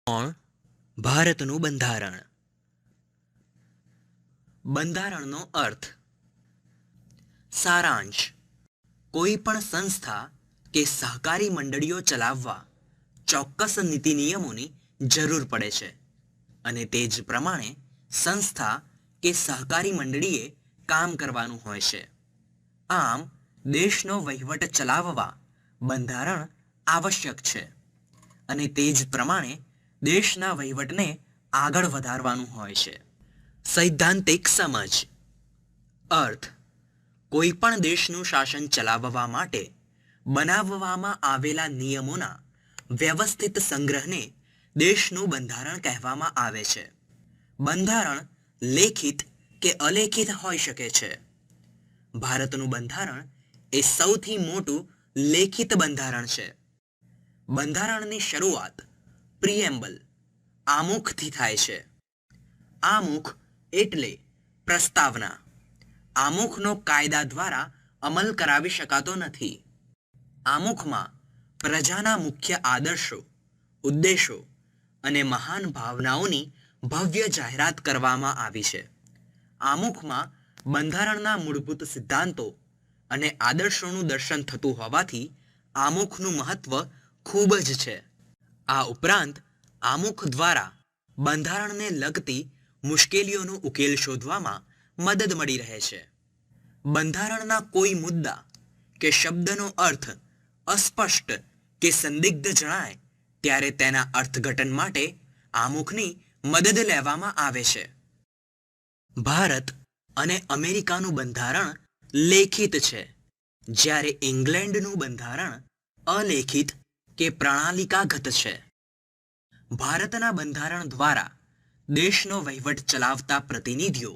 કોણ ભારતનું બંધારણ. બંધારણનો અર્થ. સારાંશ. કોઈ પણ સંસ્થા કે સહકારી મંડળીઓ ચલાવવા ચોક્કસ નીતિ નિયમોની જરૂર પડે છે અને તે જ પ્રમાણે સંસ્થા કે સહકારી મંડળીએ કામ કરવાનું હોય છે. આમ દેશનો વહીવટ ચલાવવા બંધારણ આવશ્યક છે અને તે જ પ્રમાણે દેશના વહીવટને આગળ વધારવાનું હોય છે. સૈદ્ધાંતિક સમજ. અર્થ. કોઈ પણ દેશનું શાસન ચલાવવા માટે બનાવવામાં આવેલા નિયમોના વ્યવસ્થિત સંગ્રહને દેશનું બંધારણ કહેવામાં આવે છે. બંધારણ લેખિત કે અલેખિત હોઈ શકે છે. ભારતનું બંધારણ એ સૌથી મોટું લેખિત બંધારણ છે. બંધારણની શરૂઆત પ્રિએમ્બલ આમુખથી થાય છે. આમુખ એટલે પ્રસ્તાવના. આમુખનો કાયદા દ્વારા અમલ કરાવી શકાતો નથી. આમુખમાં પ્રજાના મુખ્ય આદર્શો, ઉદ્દેશો અને મહાન ભાવનાઓની ભવ્ય જાહેરાત કરવામાં આવી છે. આમુખમાં બંધારણના મૂળભૂત સિદ્ધાંતો અને આદર્શોનું દર્શન થતું હોવાથી આમુખનું મહત્વ ખૂબ જ છે. આ ઉપરાંત આમુખ દ્વારા બંધારણને લગતી મુશ્કેલીઓનો ઉકેલ શોધવામાં મદદ મળી રહે છે. બંધારણના કોઈ મુદ્દા કે શબ્દનો અર્થ અસ્પષ્ટ કે સંદિગ્ધ જણાય ત્યારે તેના અર્થઘટન માટે આમુખની મદદ લેવામાં આવે છે. ભારત અને અમેરિકાનું બંધારણ લેખિત છે, જ્યારે ઇંગ્લેન્ડનું બંધારણ અલેખિત કે પ્રણાલિકાગત છે. ભારતના બંધારણ દ્વારા દેશનો વહીવટ ચલાવતા પ્રતિનિધિઓ,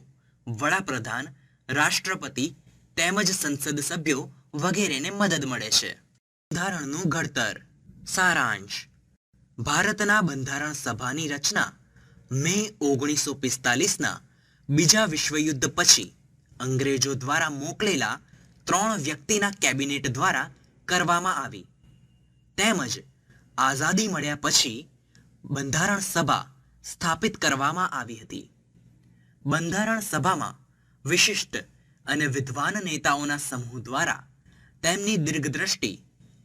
વડાપ્રધાન, રાષ્ટ્રપતિ તેમજ સંસદ સભ્યો વગેરેને મદદ મળે છે. બંધારણનું ઘડતર. સારાંશ. ભારતના બંધારણ સભાની રચના મે 1945ના બીજા વિશ્વયુદ્ધ પછી અંગ્રેજો દ્વારા મોકલેલા 3 વ્યક્તિના કેબિનેટ દ્વારા કરવામાં આવી. તેમજ આઝાદી મળ્યા પછી બંધારણ સભા સ્થાપિત કરવામાં આવી હતી. બંધારણ સભામાં વિશિષ્ટ અને વિદ્વાન નેતાઓના સમૂહ દ્વારા તેમની દીર્ઘદ્રષ્ટિ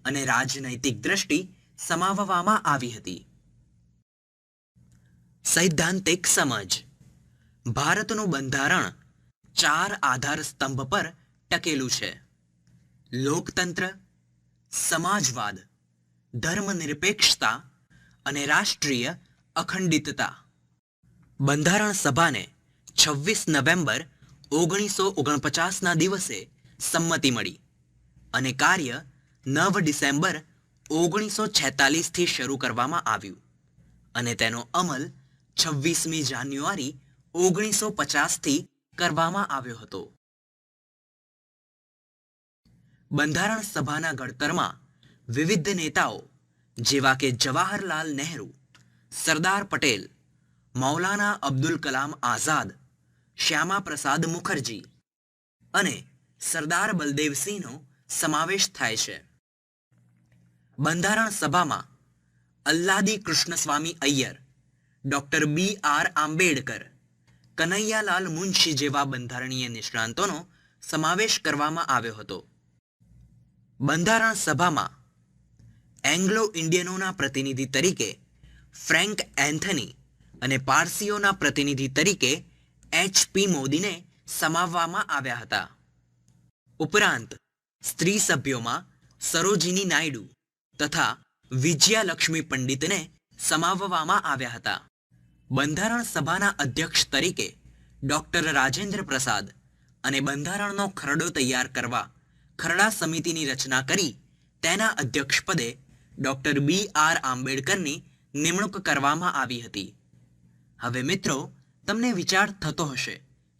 અને રાજનૈતિક દ્રષ્ટિ સમાવવામાં આવી હતી. સૈદ્ધાંતિક સમજ. ભારતનું બંધારણ 4 આધાર સ્તંભ પર ટકેલું છે: લોકતંત્ર, સમાજવાદ, ધર્મનિરપેક્ષતા અને રાષ્ટ્રીય અખંડિતતા. બંધારણ સભાને 26 નવેમ્બર 1949ના દિવસે સંમતિ મળી અને કાર્ય 9 ડિસેમ્બર 1946થી શરૂ કરવામાં આવ્યું અને તેનો અમલ 26મી જાન્યુઆરી 1950થી કરવામાં આવ્યો હતો. બંધારણ સભાના ઘડતરમાં વિવિધ નેતાઓ જેવા કે જવાહરલાલ નહેરુ, સરદાર પટેલ, મૌલાના અબ્દુલ કલામ આઝાદ, શ્યામા પ્રસાદ મુખર્જી અને સરદાર બલદેવસિંહનો સમાવેશ થાય છે. બંધારણ સભામાં અલ્લાદી કૃષ્ણસ્વામી અય્યર, ડૉક્ટર B.R. આંબેડકર, કનૈયાલાલ મુનશી જેવા બંધારણીય નિષ્ણાંતોનો સમાવેશ કરવામાં આવ્યો હતો. બંધારણ સભામાં એંગ્લો ઇન્ડિયનોના પ્રતિનિધિ તરીકે ફ્રેન્ક એન્થની અને પારસીઓના પ્રતિનિધિ તરીકે H.P. મોદીને સમાવવામાં આવ્યા હતા. ઉપરાંત સ્ત્રી સભ્યોમાં સરોજિની નાયડુ તથા વિજયાલક્ષ્મી પંડિતને સમાવવામાં આવ્યા હતા. બંધારણ સભાના અધ્યક્ષ તરીકે ડૉક્ટર રાજેન્દ્ર પ્રસાદ અને બંધારણનો ખરડો તૈયાર કરવા ખરડા સમિતિની રચના કરી તેના અધ્યક્ષપદે ડૉક્ટર B.R. આંબેડકરની નિમણૂક કરવામાં આવી હતી. હવે મિત્રો, તમને વિચાર થતો હશે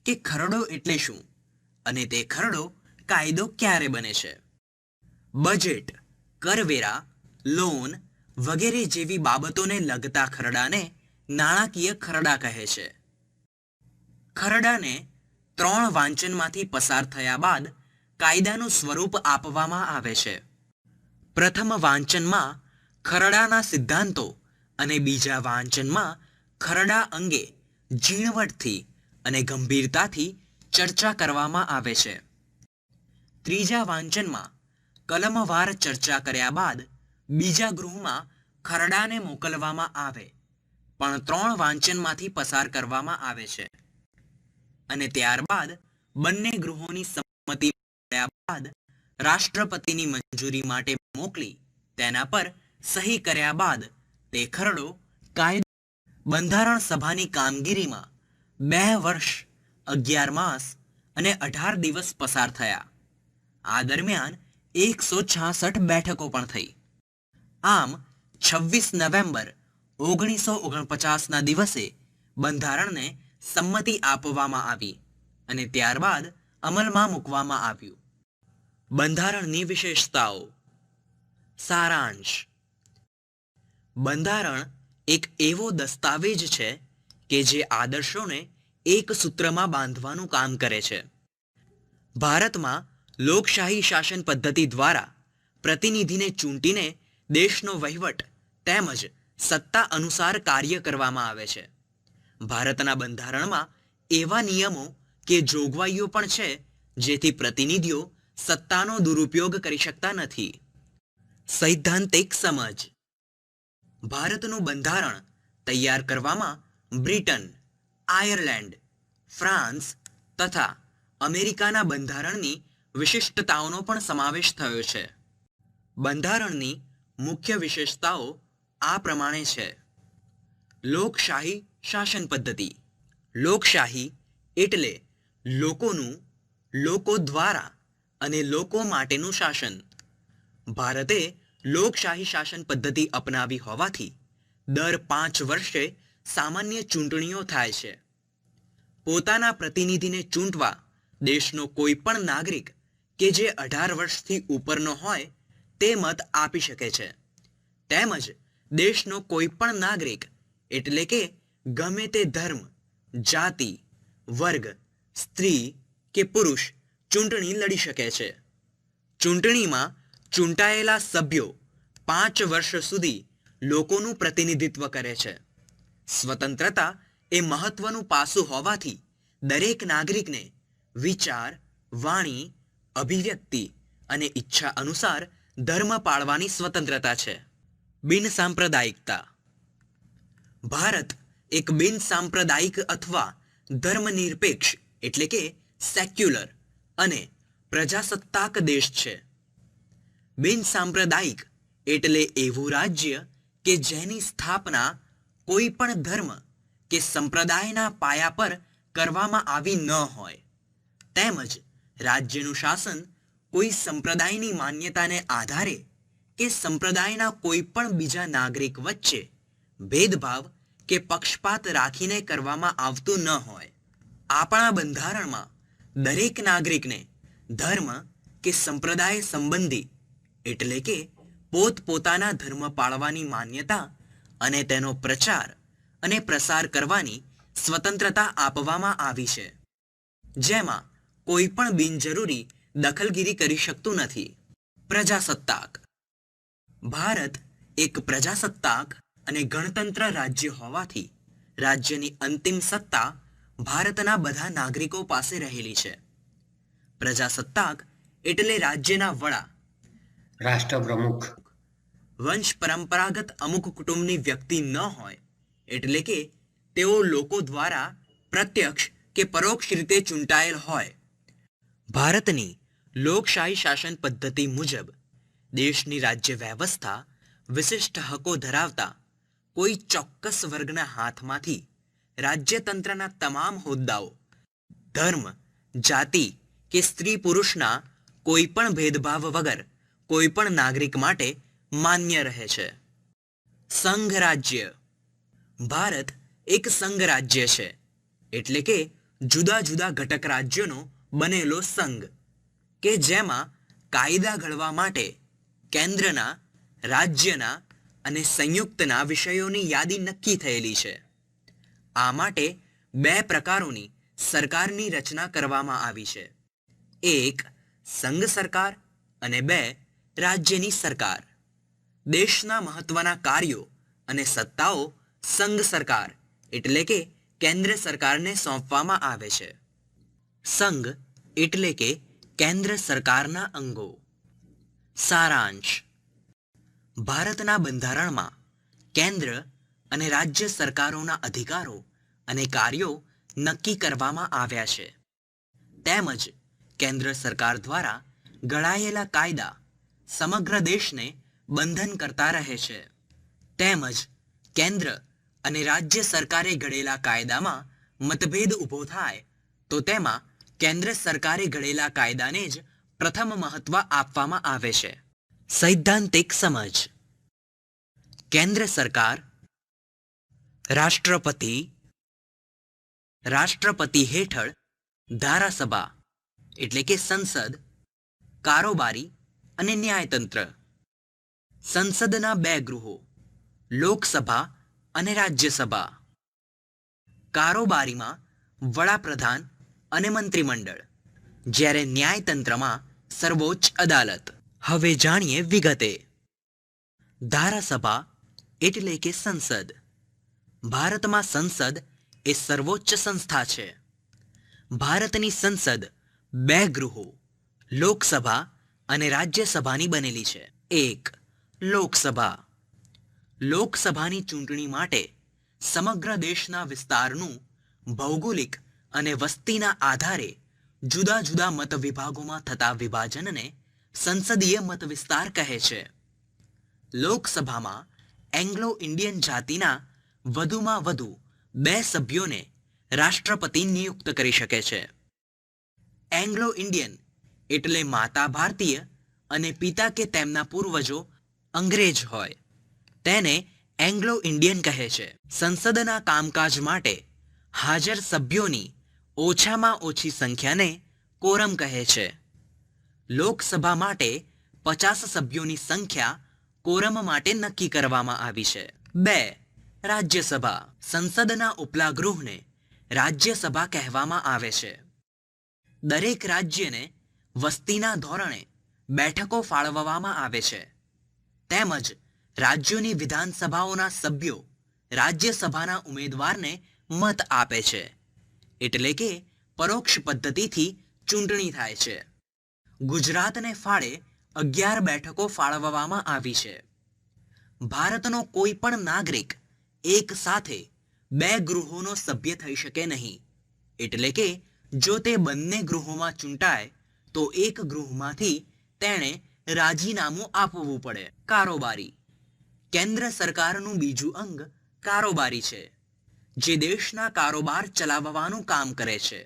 કે ખરડો એટલે શું અને તે ખરડો કાયદો ક્યારે બને છે? બજેટ, કરવેરા, લોન વગેરે જેવી બાબતોને લગતા ખરડાને નાણાકીય ખરડા કહે છે. ખરડાને 3 વાંચનમાંથી પસાર થયા બાદ કાયદાનું સ્વરૂપ આપવામાં આવે છે. પ્રથમ વાંચનમાં ખરડાના સિદ્ધાંતો અને બીજા વાંચનમાં ખરડા અંગે ઝીણવટથી અને ગંભીરતાથી ચર્ચા કરવામાં આવે છે. ત્રીજા વાંચનમાં કલમવાર ચર્ચા કર્યા બાદ બીજા ગૃહમાં ખરડાને મોકલવામાં આવે, પણ 3 વાંચનમાંથી પસાર કરવામાં આવે છે અને ત્યારબાદ બંને ગૃહોની સંમતિ મળ્યા બાદ રાષ્ટ્રપતિની મંજૂરી માટે મોકલી તેના પર સહી કર્યા બાદ તે ખરડો કાયદો બંધારણ સભાની કામગીરીમાં 2 વર્ષ 11 માસ અને 18 દિવસ પસાર થયા. આ દરમિયાન 166 બેઠકો પણ થઈ. આમ 26 નવેમ્બર 1949ના દિવસે બંધારણને સંમતિ આપવામાં આવી અને ત્યારબાદ અમલમાં મૂકવામાં આવ્યું. બંધારણની વિશેષતાઓ. સારાંશ. બંધારણ એક એવો દસ્તાવેજ છે કે જે આદર્શોને એક સૂત્રમાં બાંધવાનું કામ કરે છે. ભારતમાં લોકશાહી શાસન પદ્ધતિ દ્વારા પ્રતિનિધિને ચૂંટીને દેશનો વહીવટ તેમજ સત્તા અનુસાર કાર્ય કરવામાં આવે છે. ભારતના બંધારણમાં એવા નિયમો કે જોગવાઈઓ પણ છે જેથી પ્રતિનિધિઓ સત્તાનો દુરુપયોગ કરી શકતા નથી. સૈદ્ધાંતિક સમજ. ભારતનું બંધારણ તૈયાર કરવામાં બ્રિટન, આયર્લેન્ડ, ફ્રાન્સ તથા અમેરિકાના બંધારણની વિશિષ્ટતાઓનો પણ સમાવેશ થયો છે. બંધારણની મુખ્ય વિશેષતાઓ આ પ્રમાણે છે. લોકશાહી શાસન પદ્ધતિ. લોકશાહી એટલે લોકોનું, લોકો દ્વારા અને લોકો માટેનું શાસન. ભારતે લોકશાહી શાસન પદ્ધતિ અપનાવી હોવાથી દર 5 વર્ષે સામાન્ય ચૂંટણીઓ થાય છે. પોતાના પ્રતિનિધિને ચૂંટવા દેશનો કોઈ પણ નાગરિક કે જે 18 વર્ષથી ઉપરનો હોય તે મત આપી શકે છે. તેમજ દેશનો કોઈ પણ નાગરિક એટલે કે ગમે તે ધર્મ, જાતિ, વર્ગ, સ્ત્રી કે પુરુષ ચૂંટણી લડી શકે છે. ચૂંટણીમાં ચૂંટાયેલા સભ્યો 5 વર્ષ સુધી લોકોનું પ્રતિનિધિત્વ કરે છે. સ્વતંત્રતા એ મહત્વનું પાસું હોવાથી દરેક નાગરિકને વિચાર, વાણી, અભિવ્યક્તિ અને ઈચ્છા અનુસાર ધર્મ પાળવાની સ્વતંત્રતા છે. બિનસાંપ્રદાયિકતા. ભારત એક બિનસાંપ્રદાયિક અથવા ધર્મનિરપેક્ષ એટલે કે સેક્યુલર અને પ્રજાસત્તાક દેશ છે. બિનસાંપ્રદાયિક એટલે એવું રાજ્ય કે જેની સ્થાપના કોઈ પણ ધર્મ કે સંપ્રદાયના પાયા પર કરવામાં આવી ન હોય, તેમજ રાજ્યનું શાસન કોઈ સંપ્રદાયની માન્યતાને આધારે કે સંપ્રદાયના કોઈ પણ બીજા નાગરિક વચ્ચે ભેદભાવ કે પક્ષપાત રાખીને કરવામાં આવતું ન હોય. આપણા બંધારણમાં દરેક નાગરિકને ધર્મ કે સંપ્રદાય સંબંધી એટલે કે પોતપોતાના ધર્મ પાળવાની માન્યતા અને તેનો પ્રચાર અને પ્રસાર કરવાની સ્વતંત્રતા આપવામાં આવી છે, જેમાં કોઈ પણ બિનજરૂરી દખલગીરી કરી શકતું નથી. પ્રજાસત્તાક. ભારત એક પ્રજાસત્તાક અને ગણતંત્ર રાજ્ય હોવાથી રાજ્યની અંતિમ સત્તા ભારતના બધા નાગરિકો પાસે રહેલી છે. પ્રજાસત્તાક એટલે રાજ્યના વડા, રાષ્ટ્રપ્રમુખ, વંશ પરંપરાગત અમુક કુટુંબની વ્યક્તિ ન હોય એટલે કે તેઓ લોકો દ્વારા પ્રત્યક્ષ કે પરોક્ષ રીતે ચૂંટાયેલ હોય. ભારતની લોકશાહી શાસન પદ્ધતિ મુજબ દેશની રાજ્ય વ્યવસ્થા વિશિષ્ટ હકો ધરાવતા કોઈ ચોક્કસ વર્ગના હાથમાંથી રાજ્યતંત્રના તમામ હોદ્દાઓ ધર્મ, જાતિ કે સ્ત્રી પુરુષના કોઈ પણ ભેદભાવ વગર કોઈ પણ નાગરિક માટે માન્ય રહે છે. સંઘ રાજ્ય. ભારત એક સંઘ રાજ્ય છે એટલે કે જુદા જુદા ઘટક રાજ્યોનો બનેલો સંઘ કે જેમાં કાયદા ઘડવા માટે કેન્દ્રના, રાજ્યના અને સંયુક્તના વિષયોની યાદી નક્કી થયેલી છે. આ માટે 2 પ્રકારોની સરકારની રચના કરવામાં આવી છે. 1 સંઘ સરકાર અને 2 રાજ્યની સરકાર. દેશના મહત્વના કાર્યો અને સત્તાઓ સંઘ સરકાર એટલે કે કેન્દ્ર સરકારને સોંપવામાં આવે છે. સંઘ એટલે કે કેન્દ્ર સરકારના અંગો. સારાંશ. ભારતના બંધારણમાં કેન્દ્ર અને રાજ્ય સરકારોના અધિકારો અને કાર્યો નક્કી કરવામાં આવ્યા છે. તેમજ કેન્દ્ર સરકાર દ્વારા ઘડાયેલા કાયદા સમગ્ર દેશને બંધન કરતા રહે છે. તેમજ કેન્દ્ર અને રાજ્ય સરકારે ઘડેલા કાયદામાં મતભેદ ઊભો થાય તો તેમાં કેન્દ્ર સરકારે ઘડેલા કાયદાને જ પ્રથમ મહત્વ આપવામાં આવે છે. સૈદ્ધાંતિક સમજ. કેન્દ્ર સરકાર રાષ્ટ્રપતિ હેઠળ ધારાસભા એટલે કે સંસદ, કારોબારી અને ન્યાયતંત્ર. સંસદના બે ગૃહો, લોકસભા અને રાજ્યસભા. કારોબારીમાં વડાપ્રધાન અને મંત્રીમંડળ, જ્યારે ન્યાયતંત્રમાં સર્વોચ્ચ અદાલત. હવે જાણીએ વિગતે. ધારાસભા એટલે કે સંસદ. ભારતમાં સંસદ એ સર્વોચ્ચ સંસ્થા છે. ભારતની સંસદ બે ગૃહો, લોકસભા અને રાજ્યસભાની બનેલી છે. 1. લોકસભા. લોકસભાની ચૂંટણી માટે સમગ્ર દેશના વિસ્તારનું ભૌગોલિક અને વસ્તીના આધારે જુદા જુદા મત વિભાગોમાં થતા વિભાજનને સંસદીય મત વિસ્તાર કહે છે. લોકસભામાં એંગ્લો ઇન્ડિયન જાતિના વધુમાં વધુ 2 સભ્યોને રાષ્ટ્રપતિ નિયુક્ત કરી શકે છે. એંગ્લો ઇન્ડિયન એટલે માતા ભારતીય અને પિતા કે તેમના પૂર્વજો અંગ્રેજ હોય તેને એંગ્લો ઇન્ડિયન કહે છે. સંસદના કામકાજ માટે હાજર સભ્યોની ઓછામાં ઓછી સંખ્યાને કોરમ કહે છે. લોકસભા માટે 50 સભ્યોની સંખ્યા કોરમ માટે નક્કી કરવામાં આવી છે. 2. રાજ્યસભા. સંસદના ઉપલા ગૃહને રાજ્યસભા કહેવામાં આવે છે. દરેક રાજ્યને વસ્તીના ધોરણે બેઠકો ફાળવવામાં આવે છે. તેમજ રાજ્યોની વિધાનસભાઓના સભ્યો રાજ્યસભાના ઉમેદવારને મત આપે છે. એટલે કે પરોક્ષ પદ્ધતિથી ચૂંટણી થાય છે. ગુજરાતને ફાળે 11 બેઠકો ફાળવવામાં આવી છે. ભારતનો કોઈ પણ નાગરિક એક સાથે 2 ગૃહોનો સભ્ય થઈ શકે નહીં. એટલે કે જો તે બંને ગૃહોમાં ચૂંટાય તો એક ગૃહમાંથી તેણે રાજીનામું આપવું પડે. કારોબારી. કેન્દ્ર સરકારનું બીજું અંગ કારોબારી છે, જે દેશના કારોબાર ચલાવવાનું કામ કરે છે.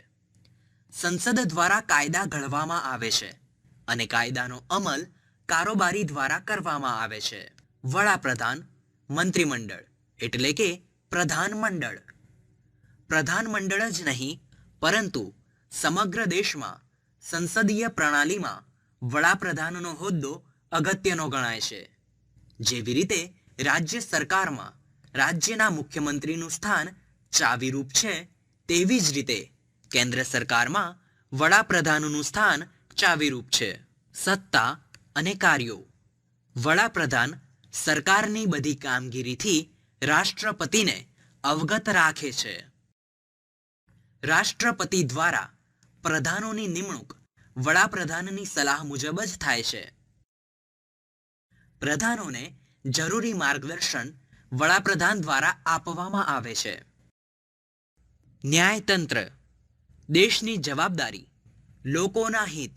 સંસદ દ્વારા કાયદા ઘડવામાં આવે છે અને કાયદાનો અમલ કારોબારી દ્વારા કરવામાં આવે છે. વડાપ્રધાન, મંત્રીમંડળ એટલે કે પ્રધાનમંડળ. પ્રધાનમંડળ જ નહીં પરંતુ સમગ્ર દેશમાં સંસદીય પ્રણાલીમાં વડાપ્રધાનનો હોદ્દો અગત્યનો ગણાય છે. જેવી રીતે રાજ્ય સરકારમાં રાજ્યના મુખ્યમંત્રીનું સ્થાન ચાવીરૂપ છે, તેવી જ રીતે કેન્દ્ર સરકારમાં વડાપ્રધાનનું સ્થાન ચાવીરૂપ છે. સત્તા અને કાર્યો. વડાપ્રધાન સરકારની બધી કામગીરીથી રાષ્ટ્રપતિને અવગત રાખે છે. રાષ્ટ્રપતિ દ્વારા પ્રધાનોની નિમણૂક વડાપ્રધાનની સલાહ મુજબ જ થાય છે. પ્રધાનોને જરૂરી માર્ગદર્શન વડાપ્રધાન દ્વારા આપવામાં આવે છે. ન્યાયતંત્ર. દેશની જવાબદારી લોકોના હિત,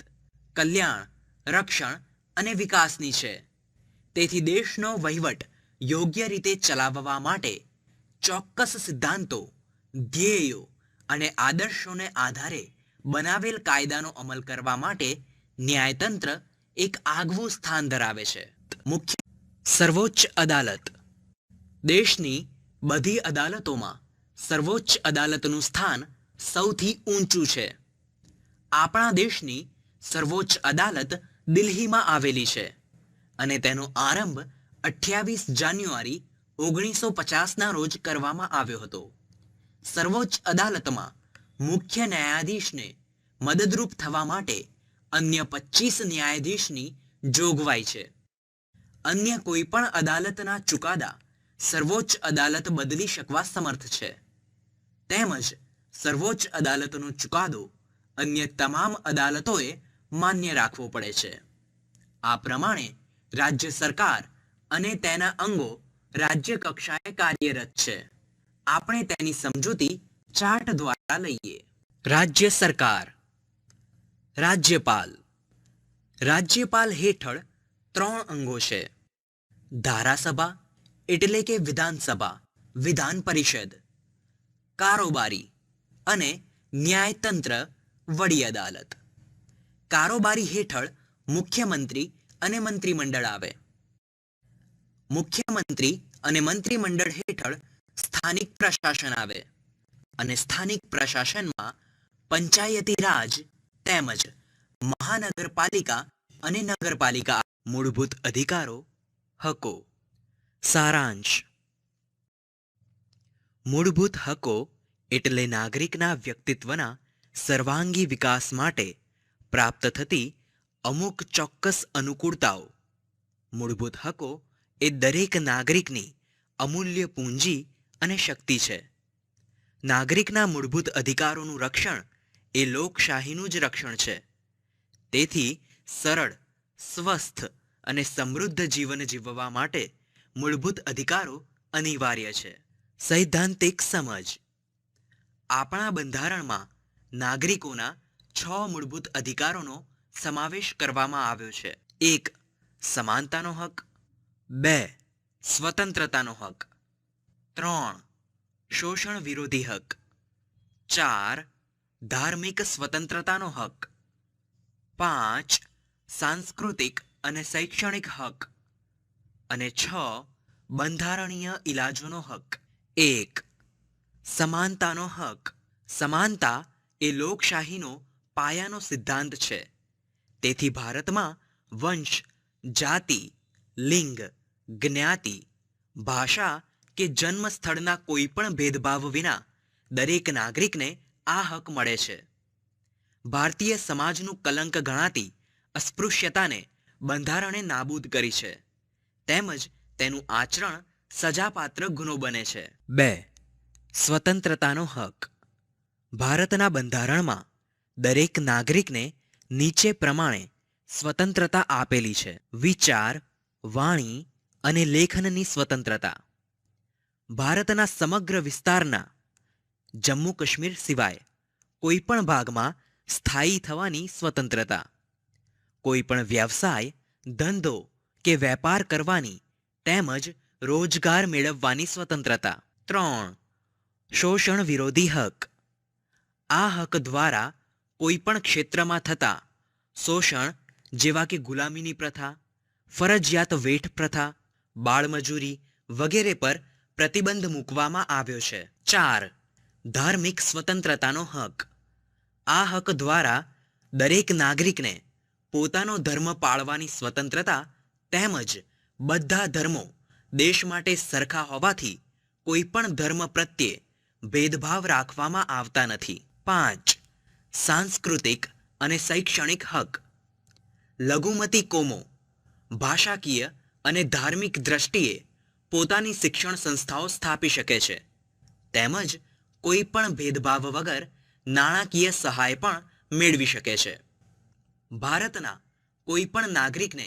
કલ્યાણ, રક્ષણ અને વિકાસની છે. તેથી દેશનો વહીવટ યોગ્ય રીતે ચલાવવા માટે ચોક્કસ સિદ્ધાંતો, ધ્યેયો અને આદર્શોને આધારે બનાવેલ કાયદાનો અમલ કરવા માટે ન્યાયતંત્ર એક આગવું સ્થાન ધરાવે છે. મુખ્ય. સર્વોચ્ચ અદાલત. દેશની બધી અદાલતોમાં સર્વોચ્ચ અદાલતનું સ્થાન સૌથી ઊંચું છે. આપણા દેશની સર્વોચ્ચ અદાલત દિલ્હીમાં આવેલી છે અને તેનો આરંભ 28 જાન્યુઆરી 1950ના રોજ કરવામાં આવ્યો હતો. સર્વોચ્ચ અદાલતમાં મુખ્ય ન્યાયાધીશને મદદરૂપ થવા માટે અન્ય 25 ન્યાયાધીશની જોગવાઈ છે. અન્ય કોઈ પણ અદાલતના ચુકાદા સર્વોચ્ચ અદાલત બદલી શકવા સમર્થ છે, તેમજ સર્વોચ્ચ અદાલતનો ચુકાદો અન્ય તમામ અદાલતોએ માન્ય રાખવો પડે છે. આ પ્રમાણે રાજ્ય સરકાર અને તેના અંગો રાજ્ય કક્ષાએ કાર્યરત છે. આપણે તેની સમજૂતી ચાર્ટ દ્વારા લઈએ. રાજ્ય સરકાર. રાજ્યપાલ. રાજ્યપાલ હેઠળ 3 અંગો છે. ધારાસભા એટલે કે વિધાનસભા, વિધાન પરિષદ, કારોબારી અને ન્યાયતંત્ર, વડી અદાલત. કારોબારી હેઠળ મુખ્યમંત્રી અને મંત્રીમંડળ આવે. મુખ્યમંત્રી અને મંત્રીમંડળ હેઠળ સ્થાનિક પ્રશાસન આવે અને સ્થાનિક પ્રશાસનમાં પંચાયતી રાજ તેમજ મહાનગરપાલિકા અને નગરપાલિકા. મૂળભૂત અધિકારો, હકો. સારાંશ. મૂળભૂત હકો એટલે નાગરિકના વ્યક્તિત્વના સર્વાંગી વિકાસ માટે પ્રાપ્ત થતી અમુક ચોક્કસ અનુકૂળતાઓ. મૂળભૂત હકો એ દરેક નાગરિકની અમૂલ્ય પૂંજી અને શક્તિ છે. નાગરિકના મૂળભૂત અધિકારોનું રક્ષણ એ લોકશાહીનું જ રક્ષણ છે. તેથી સરળ, સ્વસ્થ અને સમૃદ્ધ જીવન જીવવા માટે મૂળભૂત અધિકારો અનિવાર્ય છે. સૈદ્ધાંતિક સમજ. આપણા બંધારણમાં નાગરિકોના 6 મૂળભૂત અધિકારોનો સમાવેશ કરવામાં આવ્યો છે. 1. સમાનતાનો હક. 2. સ્વતંત્રતાનો હક. 3. શોષણ વિરોધી હક. 4. ધાર્મિક સ્વતંત્રતાનો હક. 5. સાંસ્કૃતિક અને શૈક્ષણિક હક. અને 6. બંધારણીય ઇલાજોનો હક. 1. સમાનતાનો હક. સમાનતા એ લોકશાહીનો પાયાનો સિદ્ધાંત છે. તેથી ભારતમાં વંશ, જાતિ, લિંગ, જ્ઞાતિ, ભાષા કે જન્મ સ્થળના કોઈ પણ ભેદભાવ વિના દરેક નાગરિકને આ હક મળે છે. ભારતીય સમાજનું કલંક ગણાતી અસ્પૃશ્યતાને બંધારણે નાબૂદ કરી છે, તેમજ તેનું આચરણ સજાપાત્ર ગુનો બને છે. 2. સ્વતંત્રતાનો હક. ભારતના બંધારણમાં દરેક નાગરિકને નીચે પ્રમાણે સ્વતંત્રતા આપેલી છે. વિચાર, વાણી અને લેખનની સ્વતંત્રતા. ભારતના સમગ્ર વિસ્તારના જમ્મુ કાશ્મીર સિવાય કોઈ પણ ભાગમાં સ્થાયી થવાની સ્વતંત્રતા. કોઈ પણ વ્યવસાય, ધંધો કે વેપાર કરવાની તેમજ રોજગાર મેળવવાની સ્વતંત્રતા. 3. શોષણ વિરોધી હક. આ હક દ્વારા કોઈ પણ ક્ષેત્રમાં થતા શોષણ જેવા કે ગુલામીની પ્રથા, ફરજિયાત વેઠ પ્રથા, બાળમજૂરી વગેરે પર પ્રતિબંધ મૂકવામાં આવ્યો છે. 4. ધાર્મિક સ્વતંત્રતાનો હક. આ હક દ્વારા દરેક નાગરિકને પોતાનો ધર્મ પાળવાની સ્વતંત્રતા તેમજ બધા ધર્મો દેશ માટે સરખા હોવાથી કોઈ પણ ધર્મ પ્રત્યે ભેદભાવ રાખવામાં આવતા નથી. 5. સાંસ્કૃતિક અને શૈક્ષણિક હક. લઘુમતી કોમો ભાષાકીય અને ધાર્મિક દ્રષ્ટિએ પોતાની શિક્ષણ સંસ્થાઓ સ્થાપી શકે છે, તેમજ કોઈ પણ ભેદભાવ વગર નાણાકીય સહાય પણ મેળવી શકે છે. ભારતના કોઈ પણ નાગરિકને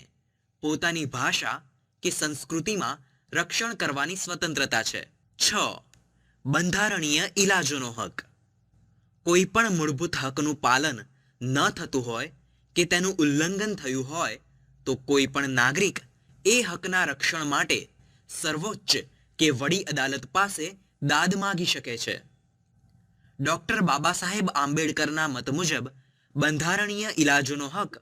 પોતાની ભાષા કે સંસ્કૃતિમાં રક્ષણ કરવાની સ્વતંત્રતા છે. 6. બંધારણીય ઇલાજોનો હક. કોઈ પણ મૂળભૂત હકનું પાલન ન થતું હોય કે તેનું ઉલ્લંઘન થયું હોય તો કોઈ પણ નાગરિક એ હકના રક્ષણ માટે સર્વોચ્ચ કે વડી અદાલત પાસે દાદ માગી શકે છે. ડોક્ટર બાબા સાહેબ આંબેડકરના મત મુજબ બંધારણીય ઇલાજોનો હક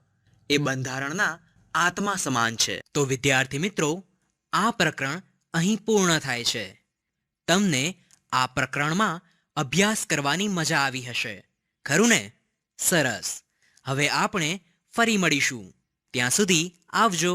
એ બંધારણના આત્મા સમાન છે. તો વિદ્યાર્થી મિત્રો, આ પ્રકરણ અહીં પૂર્ણ થાય છે. તમને આ પ્રકરણમાં અભ્યાસ કરવાની મજા આવી હશે, ખરું ને? સરસ. હવે આપણે ફરી મળીશું. ત્યાં સુધી આવજો.